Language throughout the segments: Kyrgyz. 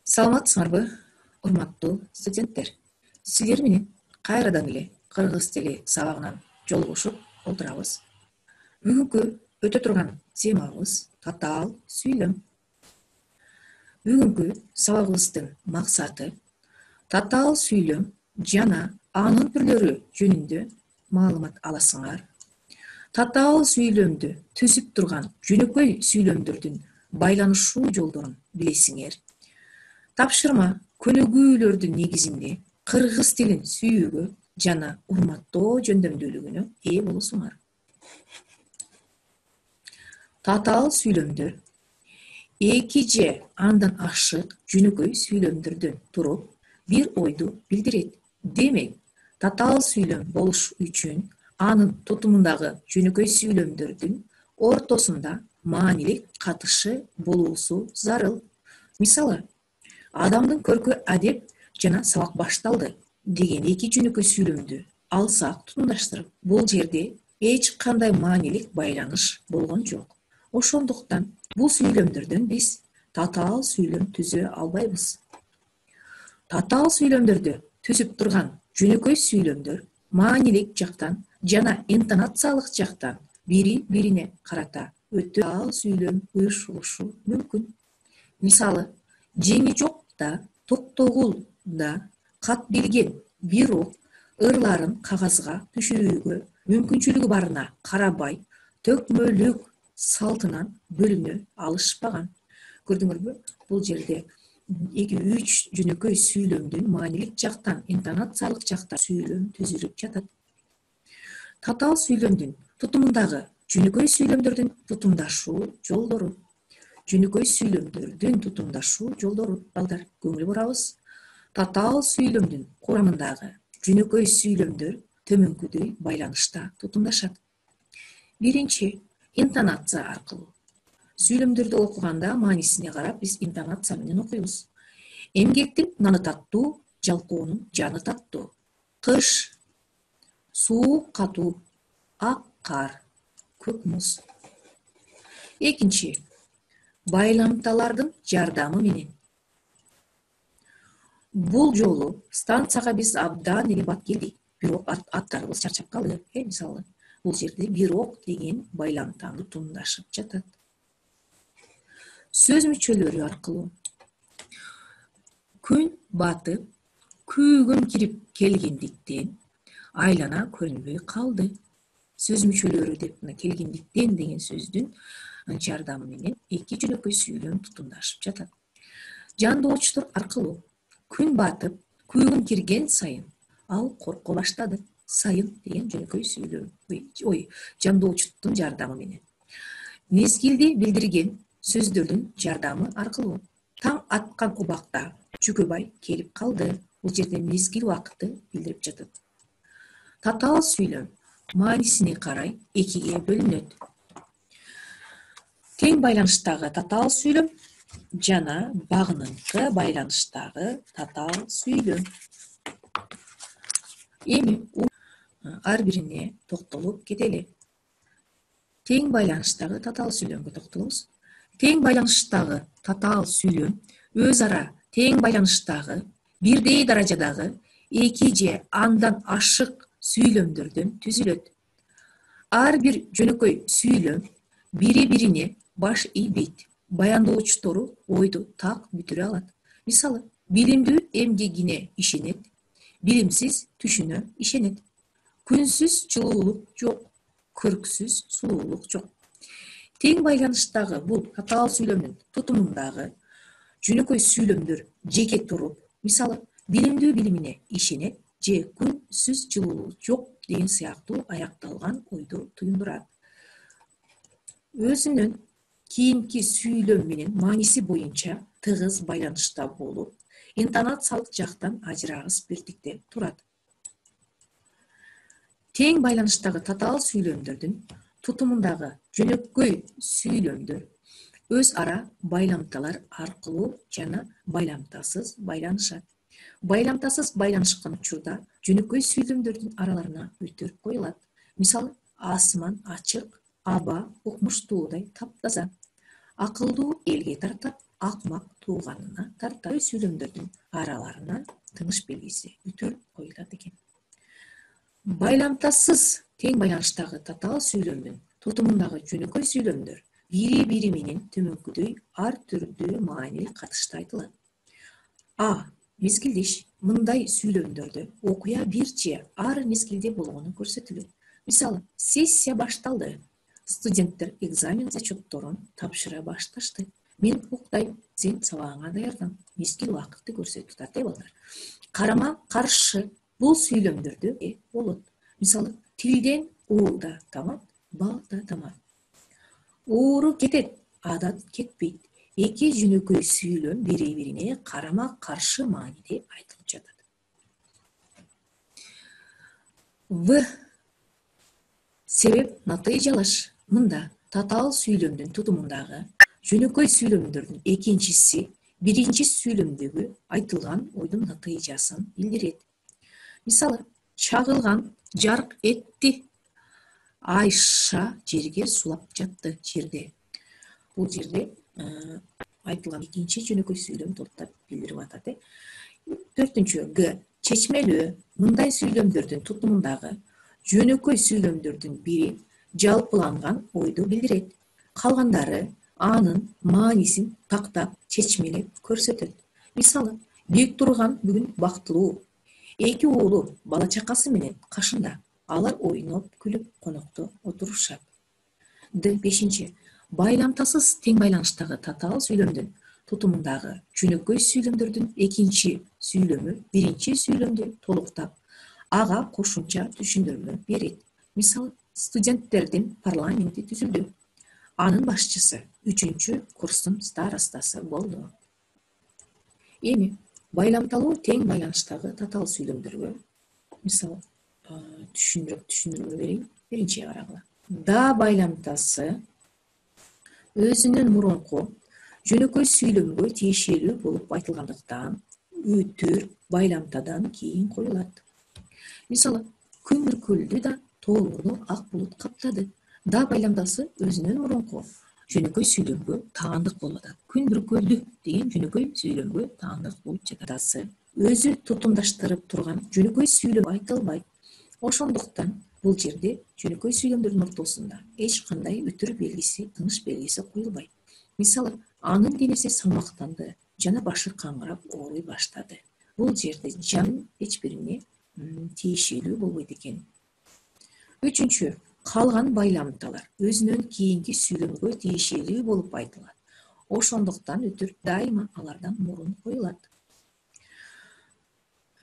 Саламатсыңарбы, урматтуу студенттер? Силер менен кайрадан эле кыргыз тили сабагынан жолугушуп отурабыз. Бүгүнкү өтө турган темабыз татаал сүйлөм. Бүгүнкү сабагыбыздын максаты татаал сүйлөм жана анын түрлөрү жөнүндө маалымат аласыңар. Татаал сүйлөмдү түзүп турган жөнөкөй сүйлөмдөрдүн байланышуу жолдорун билесиңер. Тапшырма көнүгүүлөрдүн негизинде кыргыз тилин сүйүүгө жана урматтоо жөндөмдүүлүгүнө ээ болосуңар. Татаал сүйлөмдөр эки же андан ашык жөнөкөй сүйлөмдөрдөн туруп бир ойду билдирет. Демек, татаал сүйлөм болуш үчүн анын тутумундагы жөнөкөй сүйлөмдөрдүн ортосунда маанилик катышы болуусу зарыл. Мисалы, адамдын көркү адеп жана сабак башталды деген эки жөнөкөй сүйлөмдү алсак тутумдаштырып, бул жерде эч кандай маанилик байланыш болгон жок. Ошондуктан бул сүйлөмдөрдөн биз татаал сүйлөм түзө албайбыз. Татаал сүйлөмдөрдү түзүп турган жөнөкөй сүйлөмдөр маанилик жактан жана интонациялык жактан бири-бирине карата өтө татаал сүйлөм уюшулушу мүмкүн. Мисалы, жеңи жок да, токтогул да кат билген, бирок ырларын кагазга түшүрүүгө мүмкүнчүлүгү барына карабай, төкмөлүк салтынан бөлүнө алышпаган. Көрдүңөрбү? Бул жерде 2-3 жөнөкөй сүйлөмдүн маанилик жактан, интонациялык жактан сүйлөм түзүлүп жатат. Татаал сүйлөмдүн тутумундагы жөнөкөй сүйлөмдөрдүн тутумдашуу жолдору. Жөнөкөй сүйлөмдөрдүн тутумдашуу жолдору. Балдар, көңүл бурабыз. Татаал сүйлөмдүн курамындагы жөнөкөй сүйлөмдөр төмөнкүдөй байланышта тутумдашат. Биринчи, интонация аркылуу. Сүйлөмдөрдү окуганда маанисине карап биз интонация менен окуйбуз. Эмгектин наны таттуу, жалкоонун жаны таттуу. Кыш, суук катуу, ак кар, көк муз. Экинчи, байламталардын жардамы менен. Бул жолу станцияга биз абдан эле бат келдик, бирок аттарыбыз чарчап калды. Мисалы, бул жерде бирок деген байламтаны тутумдашып жатат. Сөз мүчөлөрү аркылуу. Күн батып, күүгүм кирип келгендиктен айлана көнбөй калды. Сөз мүчөлөрү деп келгендиктен деген сөздүн жардамы менен эки жөнөкөй сүйлөм тутумдашып жатат. Жандоочтор аркылуу. Күн батып, күүгүм кирген сайын ал корко баштады. Сайын деген жөнөкөй сүйлөм, жандоочуттун жардамы менен. Мезгилди билдирген сөздөрдүн жардамы аркылуу. Таң аткан убакта Жүкөбай келип калды. Бул жерде мезгил убакытты билдирип жатат. Татаал сүйлөм маанисине карай экиге бөлүнөт. Тең байланыштагы татаал сүйлөм жана багыныңкы байланыштагы татаал сүйлөм. Эми ар бирине токтолуп кетели. Тең байланыштагы татаал сүйлөмгө токтолобуз. Тең байланыштагы татаал сүйлөм өз ара тең байланыштагы бирдей даражадагы эки же андан ашык сүйлөмдөрдөн түзүлөт. Ар бир жөнөкөй сүйлөм бири-бирине баш ийбейт. Баяндоочтору ойду так бүтүрө алат. Мисалы, билимдүү эмгегине ишенет, билимсиз түшүнө ишенет. Күнсүз жылуулук жок, көрксүз сулуулук жок. Тең байланыштагы бул татаал сүйлөмдүн тутумундагы жөнөкөй сүйлөмдөр жеке туруп, мисалы, билимдүү билимине ишенет же күнсүз жылуулук жок деген сыяктуу аякталган ойду туюндурат. Өзүнүн кийинки сүйлөм менен мааниси боюнча тыгыз байланышта болуп, интонациялык жактан ажырагыс бирдикте турат. Тең байланыштагы татаал сүйлөмдөрдүн тутумундагы жөнөкөй сүйлөмдөр өз ара байламталар аркылуу жана байламтасыз байланышат. Байламтасыз байланышкан учурда жөнөкөй сүйлөмдөрдүн араларына өтөр коюлат. Мисалы, асман ачык, аба укмуштуудай таптаза. Акылдуу элге тартат, акмак тууганына тартат. Сүйлөмдөрдүн араларынан тыныш белгиси бүтүрүп коюлат экен. Байламтасыз тең байланыштагы татаал сүйлөмдүн тутумундагы жөнөкөй сүйлөмдөр бири-бири менен төмөнкүдөй ар түрдүү маанилик катышта айтылат. А. Мезгилдеш. Мындай сүйлөмдөрдө окуя бир же ар мезгилде болгону көрсөтүлөт. Мисалы, сессия башталды. Студенттер экзамен зачетторун тапшыра башташты. Мен уктайм, сен сабагыңа даярдан. Мезгил убакытты көрсөтүп атат, балдар. Карама каршы бул сүйлөмдөрдө болот. Мисалы, тилден ууда тамат, балда тамат. Ууру кетет, адат кетпейт. Эки жөнөкөй сүйлөм бири-бирине карама каршы мааниде айтылып жатат. В. Себеп натыйжалаш. Мында татаал сүйлөмдүн тутумундагы жөнөкөй сүйлөмдөрдүн экинчиси биринчи сүйлөмдөгү айтылган ойдун натыйжасын билдирет. Мисалы, чагылган жарк этти. Айша жерге сулап жатты. Жерде. Бул жерде айтылган экинчи жөнөкөй сүйлөм топтоп билдирип атат. Төртүнчү. Г. Чечмелүү. Мындай сүйлөмдөрдүн тутумундагы жөнөкөй сүйлөмдөрдүн бири жалпыланган ойду билдирет. Калгандары анын маанисин тактап, чечмелеп көрсөтөт. Мисалы, Бектурган бүгүн бактылуу. Эки уулу бала чакасы менен кашында. Алар ойноп, күлүп, конокто отурушат. Д. Бешинчи. Байламтасыз тең байланыштагы татаал сүйлөмдүн тутумундагы жөнөкөй сүйлөмдөрдүн экинчи сүйлөмү биринчи сүйлөмдү толуктап, ага кошумча түшүндүрмө берет. Мисалы, студенттердин парламенти түзүлдү. Анын башчысы 3-курстун старостасы болду. Эми байламталуу тең байланыштагы татаал сүйлөмдөргө мисалы түшүндүрмө берейин. Биринчиге карагыла. Да байламтасы өзүнүн мурунку жөнөкөй сүйлөмгө тиешелүү болуп айтылгандыктан өтүр байламтадан кийин коюлат. Мисалы, күн бүркөлдү да тоолорду ак булут каптады. Да байламтасы өзүнүн мурунку жөнөкөй сүйлөмгө таандык болуп атат. Күн бүркөлдү деген жөнөкөй сүйлөмгө таандык болуп жатат. Өзү тутумдаштырып турган жөнөкөй сүйлөм айтылбайт. Ошондуктан бул жерде жөнөкөй сүйлөмдөрдүн ортосунда эч кандай өтүр белгиси, тыныш белгиси коюлбайт. Мисалы, анын денеси салмактанды жана башы каңгырап ооруй баштады. Бул жерде жан эч бирине тиешелүү болбойт экен. Үчүнчү. Калган байламталар өзүнүн кийинки сүйлөмгө тиешелүү болуп айтылат. Ошондуктан өтүр дайыма алардан мурун коюлат.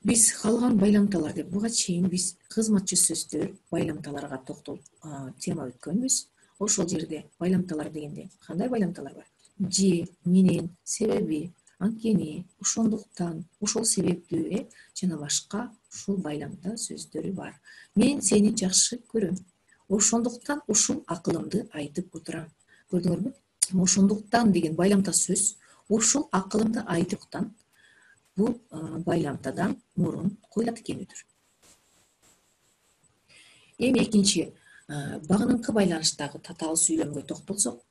Биз калган байламталар деп буга чейин биз кызматчы сөздөр байламталарга токтолуп тема өткөнбүз. Ошол жерде байламталар дегенде кандай байламталар бар? Же, менен, себеби, анткени, ошондуктан, ошол себептүү жана башка ушул байламта сөздөрү бар. Мен сени жакшы көрөм. Ошондуктан ушул акылымды айтып отурам. Көрдүңөрбү? Ошондуктан деген байламта сөз ушул акылымды айтыптан бул байламтадан мурун коюлат экен өтүр. Эми экинчи багыныңкы байланыштагы татаал сүйлөмгө токтолсок,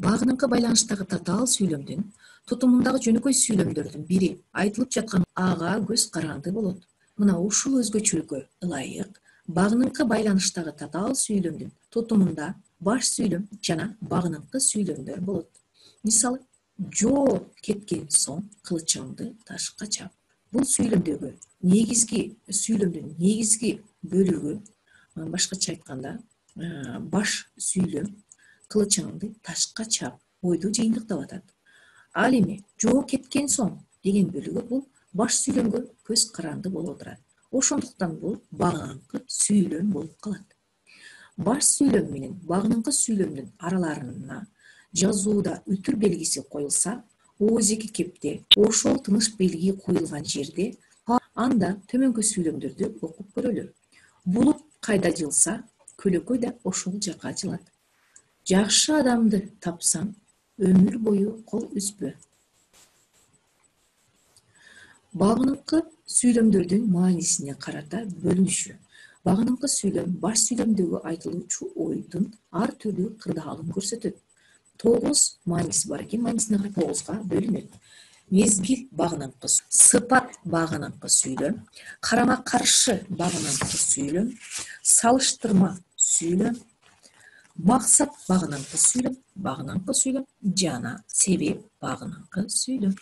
багыныңкы байланыштагы татаал сүйлөмдүн тутумундагы жөнөкөй сүйлөмдөрдүн бири айтылып жаткан ага көз каранды болот. Мына ушул өзгөчөлүккө ылайык багыныңкы байланыштагы татаал сүйлөмдүн тутумунда баш сүйлөм жана багыныңкы сүйлөмдөр болот. Мисалы, жоо кеткен соң кылычыңды ташка чап. Бул сүйлөмдөгү сүйлөмдүн негизги бөлүгү, башкача айтканда, баш сүйлөм кылычыңды ташка чап ойду жыйынтыктап атат. Ал эми жоо кеткен соң деген бөлүгү бул баш сүйлөмгө көз каранды болуп отурат. Ошондуктан бул багыныңкы сүйлөм болуп калат. Баш сүйлөм менен багыныңкы сүйлөмдүн араларына жазууда өтүр белгиси коюлса, оозеки кепте ошол тыныш белги коюлган жерде анда төмөнкү сүйлөмдөрдү окуп көрөлү. Булут кайда жылса, көлөкөй да ошол жака жылат. Жакшы адамды тапсаң, өмүр бою кол үзбө. Багыныңкы сүйлөмдөрдүн маанисине карата бөлүнүшү. Багыныңкы сүйлөм баш сүйлөмдөгү айтылуучу ойдун ар түрдүү кырдаалын көрсөтөт. 9 мааниси бар экен. Маанисине карап 9га бөлүнөт. Мезгил багыныңкы сыпат багыныңкы сүйлөм, карама каршы багыныңкы сүйлөм, салыштырма сүйлөм, максат багыныңкы сүйлөм жана себеп багыныңкы сүйлөм.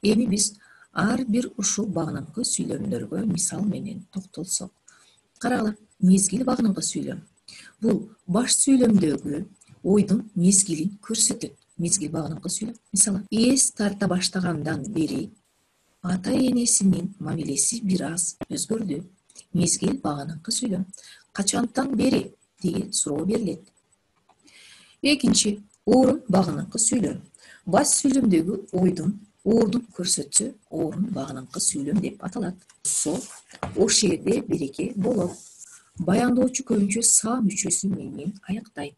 Эми биз ар бир ушул багыныңкы сүйлөмдөргө мисал менен токтолсок. Карагыла, мезгил багыныңкы сүйлөм. Бул баш сүйлөмдөгү ойдун мезгилин көрсөтөт. Мезгил багыныңкы сүйлөм. Мисалы, эс тарта баштагандан бери ата энесинин мамилеси бир аз өзгөрдү. Мезгил багыныңкы сүйлөм. Качантан бери деген суроо берилет. Экинчи, орун багыныңкы сүйлөм. Баш сүйлөмдөгү ойдун ордун көрсөтсө, орун багыныңкы сүйлөм деп аталат. Ош жерде береке болот. Баяндоочу көбүнчө са мүчөсү менен аяктайт.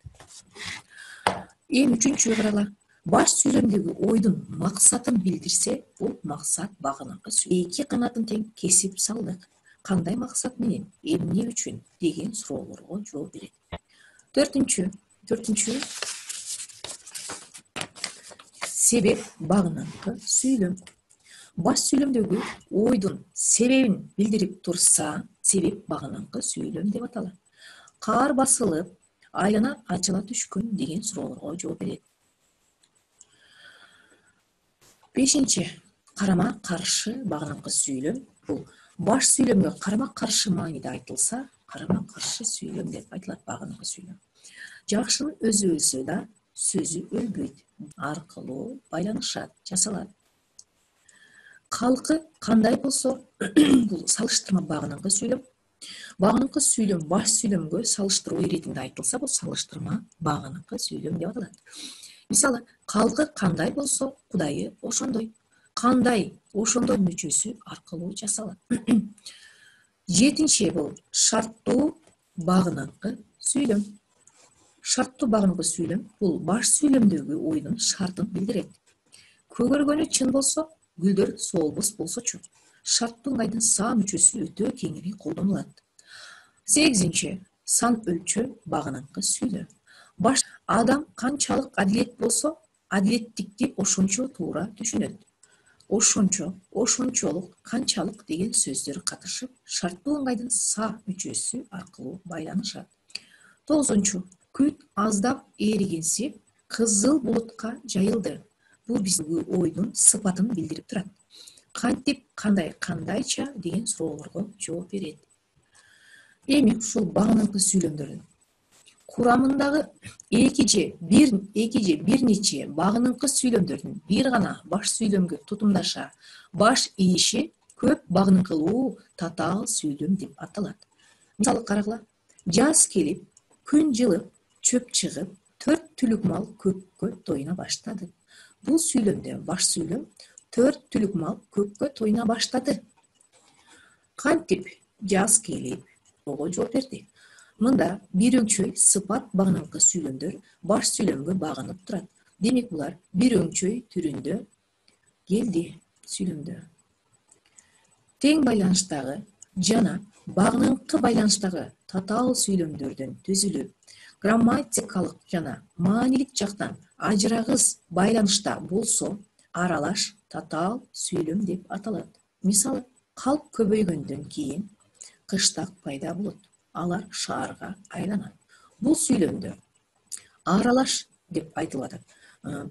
Эми үчүнчүгө карагыла. Баш сүйлөмдөгү ойдун максатын билдирсе, бул максат багыныңкы сүйлөм. Эки канатын тең кесип салдык. Кандай максат менен, эмне үчүн деген суроолорго жооп берет. Төртүнчү, себеп багыныңкы сүйлөм. Баш сүйлөмдөгү ойдун себебин билдирип турса, себеп багыныңкы сүйлөм деп аталат. Кар басылып, айлана ачыла түшкөн деген суроолорго жооп берет. Бешинчи, карама каршы багыныңкы сүйлөм. Бул баш сүйлөмгө карама каршы мааниде айтылса, карама каршы сүйлөм деп айтылат багыныңкы сүйлөм. Жакшынын өзү өлсө да, сөзү өлбөйт аркылуу байланышат, жасалат. Калкы кандай болсо, бул салыштырма багыныңкы сүйлөм. Багыныңкы сүйлөм баш сүйлөмгө салыштыруу иретинде айтылса, бул салыштырма багыныңкы сүйлөм деп аталат. Мисалы, калкы кандай болсо, кудайы ошондой. Кандай ошондой мүчөсү аркылуу жасалат. Жетинчи, бул шарттуу багыныңкы сүйлөм. Шарттуу багыныңкы сүйлөм бул баш сүйлөмдөгү ойдун шартын билдирет. Көгөргөнү чын болсо, гүлдөр солбус болсочу. Шарттуу ыңгайдын са мүчөсү өтө кеңири колдонулат. 8. Сан өлчөм багыныңкы сүйлөм. Баш адам канчалык адилет болсо, адилеттикти ошончо туура түшүнөт. Ошончо, ошончолук, канчалык деген сөздөр катышып, шарттуу ыңгайдын са мүчөсү аркылуу байланышат. 9. Күн аздап эригенси кызыл булутка жайылды. Бул биздин ойдун сыпатын билдирип турат. Кантип, кандай, кандайча деген суроолорго жооп берет. Эми ушул багыныңкы сүйлөмдөрдүн курамындагы эки же бир нече багыныңкы сүйлөмдөрдүн бир гана баш сүйлөмгө тутумдаша баш ийиши көп багыныңкылуу татаал сүйлөм деп аталат. Мисалы, карагыла, жаз келип, күн жылып, чөп чыгып, 4 түлүк мал көккө тоюна баштады. Бул сүйлөмдө баш сүйлөм 4 түлүк мал көккө тоюна баштады. Кантип, жаз келип, ого жооп берди. Мында бир өңчөй сыпат багыныңкы сүйлөмдөр баш сүйлөмгө багынып турат. Демек, булар бир өңчөй түрүндө келди сүйлөмдө. Тең байланыштагы жана багыныңкы байланыштагы татаал сүйлөмдөрдөн түзүлүп, грамматикалык жана маанилик жактан ажырагыс байланышта болсо, аралаш татаал сүйлөм деп аталат. Мисалы, калк көбөйгөндөн кийин кыштак пайда болот. Алар шаарга айланат. Бул сүйлөмдө аралаш деп айтылып атат.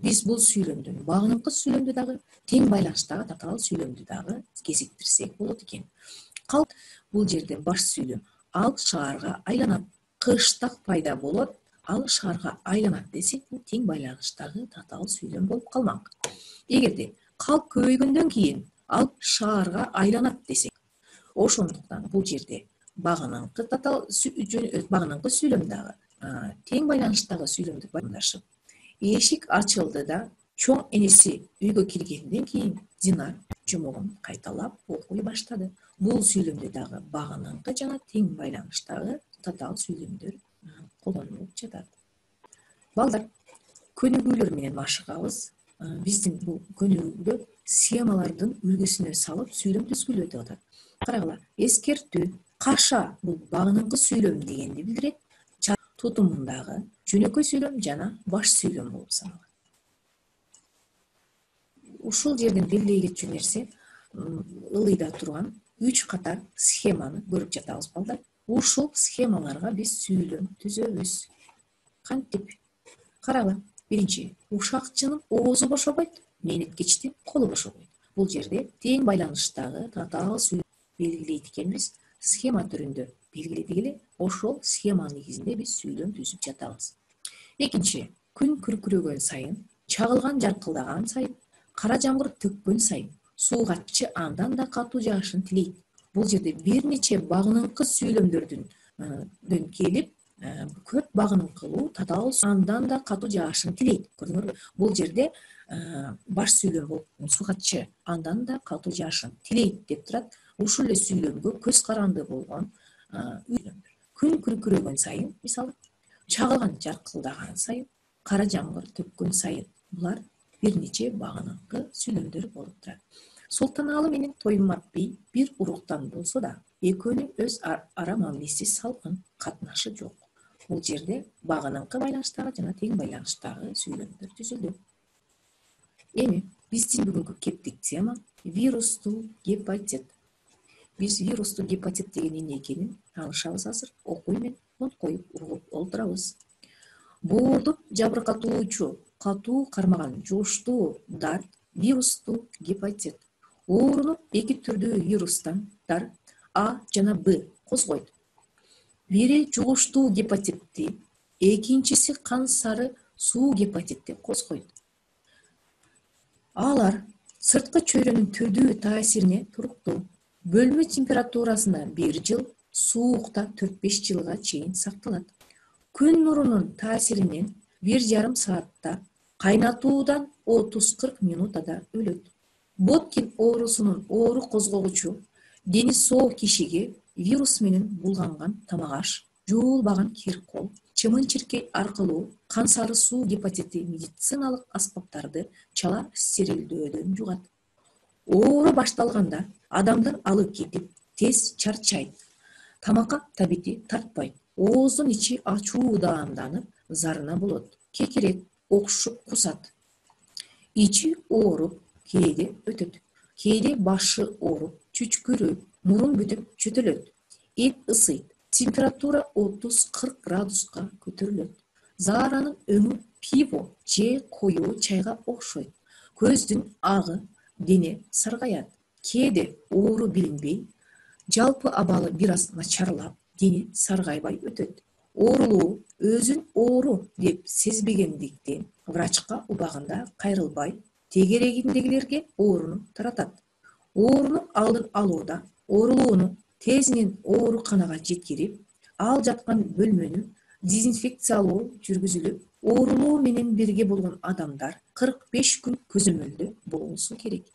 Биз бул сүйлөмдүн багыныңкы сүйлөмдү дагы, тең байланыштагы татаал сүйлөмдү дагы кезиктирсек болот экен. Калк бул жерде баш сүйлөм. Ал шаарга айланат. Кыштак пайда болот, ал шаарга айланат десек, бул тең байланыштагы татаал сүйлөм болуп калмак. Эгерде калк көбөйгөндөн кийин ал шаарга айланат десек, ошондуктан бул жерде багыныңкы сүйлөм дагы тең байланыштагы сүйлөмдү байланышып, эшик ачылды да чоң энеси үйгө киргенден кийин Динар жомогун кайталап окуй баштады. Бул сүйлөмдө дагы багыныңкы жана тең байланыштагы татаал сүйлөмдөр колдонулуп жатат. Балдар, көнүгүүлөр менен машыгабыз. Биздин бул көнүгүүдө схемалардын үлгүсүнө салып сүйлөм түзгүлө деп атат. Карагыла, эскертүү, Каша бул багыныңкы сүйлөм дегенди билдирет. Тутумундагы жөнөкөй сүйлөм жана баш сүйлөм болуп саналат. Ушул жерден белгилей кетчү нерсе ылыйда турган 3 катар схеманы көрүп жатабыз балдар. Ушул схемаларга биз сүйлөм түзөбүз. Кантип? Карагыла. Биринчи, ушакчынын оозу бошобойт, мээнеткечтин колу бошобойт. Бул жерде тең байланыштагы татаал сүйлөм белгилейт экенбиз. Схема түрүндө белгиледик эле. Ошол схема негизинде биз сүйлөм түзүп жатабыз. Экинчи, күн күркүрөгөн сайын, чагылган жаркылдаган сайын, кара жамгыр төккөн сайын суугатчы андан да катуу жаашын тилейт. Бул жерде бир нече багыныңкы сүйлөмдөрдөн келип, көп багыныңкылуу татаал андан да катуу жаашын тилейт. Көрдүңөрбү? Бул жерде баш сүйлөм болуп, суугатчы андан да катуу жаашын тилейт деп турат. Ушул эле сүйлөмгө көз каранды болгон күн күркүрөгөн сайын, мисалы, чагылган жаркылдаган сайын, кара жамгыр төккөн сайын. Булар бир нече багыныңкы сүйлөмдөр болуп турат. Султанаалы менен Тоймурмат бей бир уруктан болсо да, экөөнүн өз ара мамилеси салкын, катнашы жок. Бул жерде багыныңкы байланыштагы жана тең байланыштагы сүйлөмдөр түзүлдү. Эми биздин бүгүнкү кептик тема вирустуу гепатит. Биз вирустуу гепатит деген эмне экенин таанышабыз азыр. Окуй менен мунт коюп угуп олтурабыз. Боордуп жабыркатуучу катуу кармаган жугуштуу дарт вирустуу гепатит. Ооруну эки түрдүү вирустар А жана Б козгойт. Бири жугуштуу гепатитти, экинчиси кан сары суу гепатитти козгойт. Алар сырткы чөйрөнүн түрдүү таасирине туруктуу. Бөлмө температурасында 1 жыл, суукта 4-5 жылга чейин сакталат. Күн нурунун таасиринен 1,5 саатта, кайнатуудан 30-40 минутада өлөт. Боткин оорусунун оору козгогучу дени соо кишиге вирус менен булганган тамак-аш, жуулбаган кир-кол, чымын-чиркей аркылуу кан сары суу гепатити медициналык аспаптарды чала стерилдөөдөн жугат. Оору башталганда адамдын алып кетип, тез чарчайт. Тамакка табити тартпайт. Ооздун ичи ачуудаанданып, зарына болот. Кекирет, окшуп кусат. Ичи ооруп, кээде өтөт. Кээде башы ооруп, чүчкүрөйт, мурун бүтүп чөтөлөт. Эт ысыйт. Температура 30-40 градуска көтөрүлөт. Зааранын өңү пиво же коюу чайга окшойт. Көздүн агы, дене саргаят. Кээде оору билинбей, жалпы абалы бир аз начарлап, дене саргайбай өтөт. Оорулуу өзүн оору деп сезбегендиктен врачка убагында кайрылбай, тегерегиндегилерге ооруну таратат. Ооруну алдын алууда оорулууну тезинен ооруканага жеткирип, ал жаткан бөлмөнү дезинфекциялоо жүргүзүлүп, оорулуу менен бирге болгон адамдар 45 күн көзөмөлдө болуусу керек.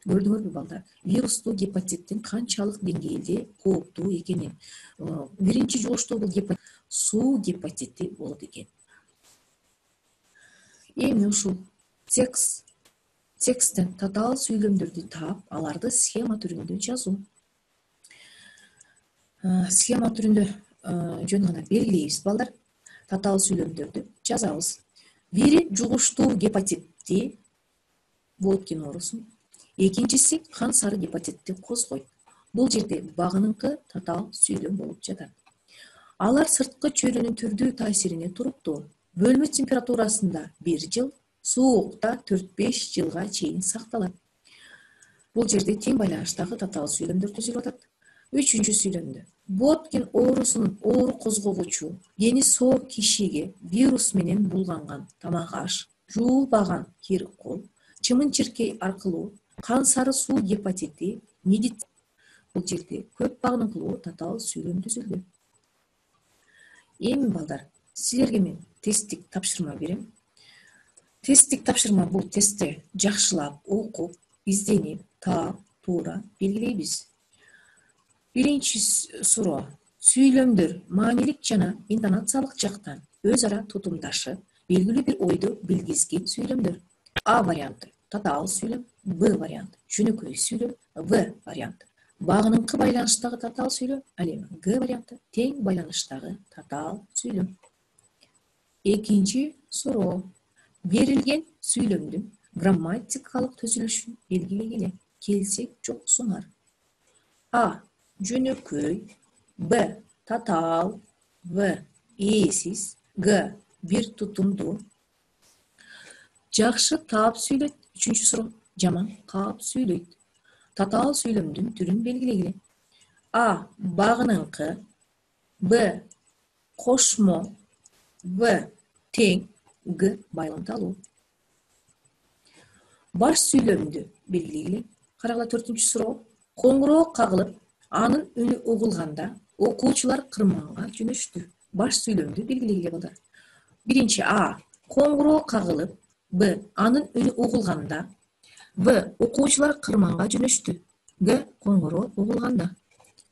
Көрдүңөрбү балдар, вирустуу гепатиттин канчалык деңгээлде кооптуу экенин. Биринчи жугуштуу бул гепатит суу гепатити болот экен. Эми ушул тексттен татаал сүйлөмдөрдү таап, аларды схема түрүндө жазуу. Схема түрүндө жөн гана белгилейбиз балдар. Татаал сүйлөмдөрдү жазабыз. Бири жугуштуу гепатитти, Боткин оорусун, экинчиси кан сары гепатитти козгойт. Бул жерде багыныңкы татаал сүйлөм болуп жатат. Алар сырткы чөйрөнүн түрдүү таасирине туруктуу. Бөлмө температурасында 1 жыл, суукта 4-5 жылга чейин сакталат. Бул жерде тең байланыштагы татаал сүйлөмдөр түзүлүп атат. Үчүнчү сүйлөмдө Боткин оорусунун оору козгогучу дени соо кишиге вирус менен булганган тамак-аш, жуулбаган кир-кол, чымын-чиркей аркылуу кан сары суу гепатити медицина. Бул жерде көп багыныңкылуу татаал сүйлөм түзүлдү. Эми балдар, силерге мен тесттик тапшырма берем. Тесттик тапшырма бул тестти жакшылап окуп, изденип, таап, туура белгилейбиз. Биринчи суроо. Сүйлөмдөр маанилик жана интонациялык жактан өз ара тутумдашып, белгилүү бир ойду билгизген сүйлөмдөр. А варианты татаал сүйлөм, Б варианты жөнөкөй сүйлөм, В варианты Багыныңкы байланыштагы татаал сүйлөм. Ал эми Г варианты тең байланыштагы татаал сүйлөм. Экинчи суроо. Берилген сүйлөмдүн грамматикалык түзүлүшүн белгилегиле. Келсек жок сунар. А. Жөнөкөй. Б. Татаал. В. Ээсиз. Г. Бир тутумдуу. Жакшы таап сүйлөйт. Үчүнчү суроо. Жаман каап сүйлөйт. Татаал сүйлөмдүн түрүн белгилегиле. А. Багыныңкы. Б. Кошмо. В. Тең. Г. Байламдалуу. Баш сүйлөмдү белгилегиле. Карагыла 4-чү суроо. Коңгуроо кагылып, анын үнү угулганда окуучулар кырманга жөнөштү. Баш сүйлөмдү белгилегиле балдар. Биринчи А. Коңгуроо кагылып. Б. Анын үнү угулганда. В. Окуучулар кырманга жөнөштү. Г. Коңгуроо угулганда.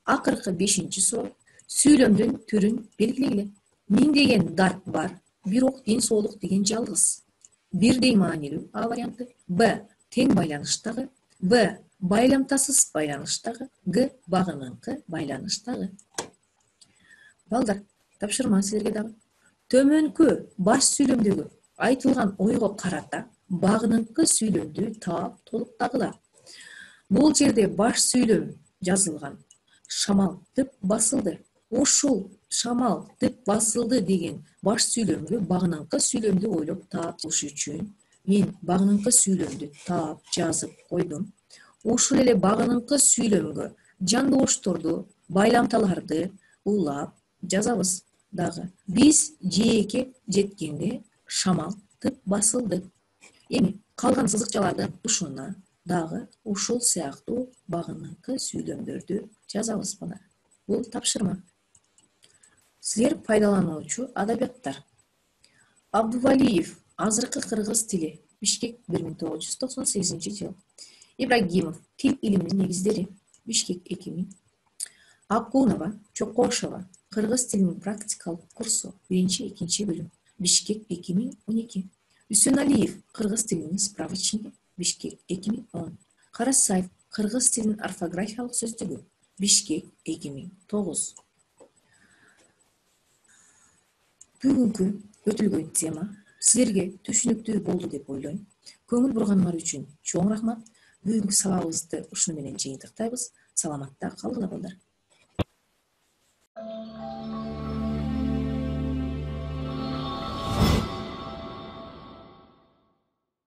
Акыркы 5-чи суроо. Сүйлөмдүн түрүн белгилегиле. Миңдеген дарт бар, бирок ден соолук деген жалгыз. Бирдей маанилүү. А варианты. Б. Тең байланыштагы. В. Байламтасыз байланыштагы. Г. Багыныңкы байланыштагы. Балдар, тапшырма силерге дагы. Төмөнкү баш сүйлөмдөгү айтылган ойго карата багыныңкы сүйлөмдү таап толуктагыла. Бул жерде баш сүйлөм жазылган. Шамал тып басылды. Ушул шамал тып басылды деген баш сүйлөмгө багыныңкы сүйлөмдү ойлоп таап болуш үчүн мен багыныңкы сүйлөмдү таап жазып койдум. Ушул эле багыныңкы сүйлөмгө жандоошторду, байламталарды улап жазабыз дагы. Биз жээкке жеткенде шамал тып басылды. Эми калган сызыкчалардын тушуна дагы ушул сыяктуу багыныңкы сүйлөмдөрдү жазабыз балдар. Бул тапшырма. Силер пайдалануучу адабияттар. Абдувалиев, азыркы кыргыз тили, Бишкек 1998-жыл. Ибрагимов, тил илиминин негиздери, Бишкек 2000. Акунова, Чокошова, кыргыз тилинин практикалык курсу, 1-2 бөлүм, Бишкек 2012. Үсөналиев, кыргыз тилинин справочниги, Бишкек 2010. Карасаев, кыргыз тилинин орфографиялык сөздүгү, Бишкек 2009. Бүгүнкү өтүлгөн тема силерге түшүнүктүү болду деп ойлойм. Көңүл бурганыңар үчүн чоң рахмат. Бүгүнкү сабагыбызды ушуну менен жыйынтыктайбыз. Саламатта калгыла балдар.